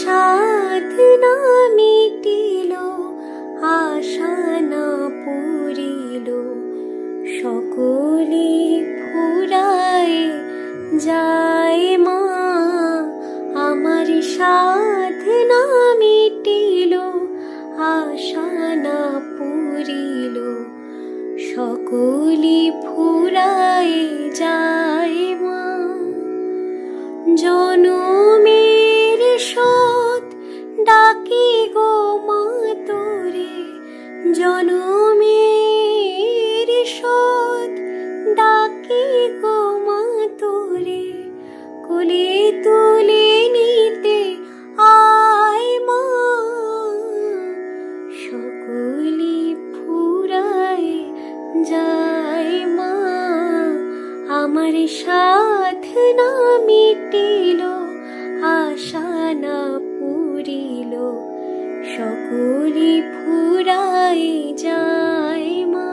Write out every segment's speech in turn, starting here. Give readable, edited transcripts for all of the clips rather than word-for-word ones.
সাধনা মিটিল, আশা না পুরিল, সকলে ফুরায় যায় মা। আমার সাধনা মিটিল, আশা না পুরিল, সকলে ফুরায় যায় মা। জনমের শোধ ডাকি গো মা তোরে, জনমের শোধ ডাকি গো মা তোরে, কোলে তুলে নিতে আয় মা। সকলে ফুরায় যায় মা, আমার সাধনা মিটিল, আশা না পুরিল, সকলে ফুরায় যায় মা।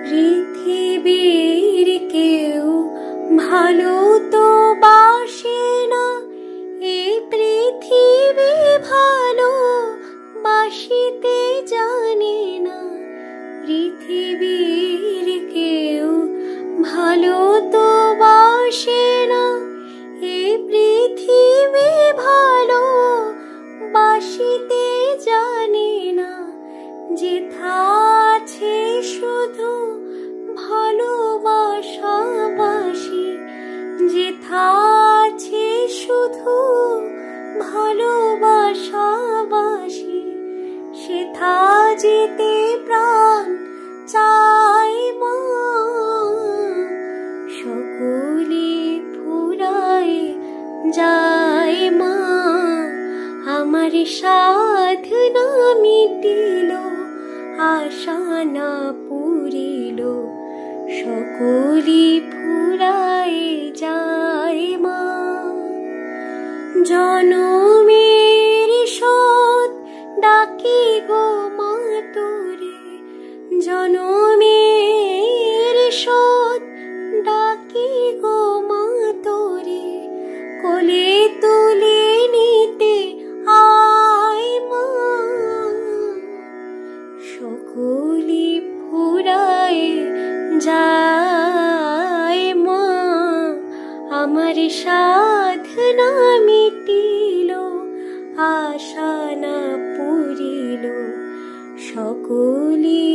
পৃথিবীর কেউ ভালো তো বাসে না, এই পৃথিবী ভালো বাসিতে জানে না। পৃথিবীর কেউ ভালো তো বাসে না, এই পৃথিবী ভালো বাসিতে জানে না। যেথা আছে শুধু ভালোবাসাবাসি, যেথা আছে শুধু ভালোবাসাবাসি, সেথা যেতে প্রাণ চাই মা। সকলে ফুরায় যায় মা, আমার সাধনা মিটিল, আশা না পুরিল, সকলে ফুরায় যায় মা। জনমের শোধ ডাকি গো মা তোরে, জনমের শোধ ডাকি গো মা তোরে, কোলে তুলে নিতে আয় মা। সকলে ফুরায় যায় মা, আমার সাধনা মিটিল, আশা না পুরিল, সকলে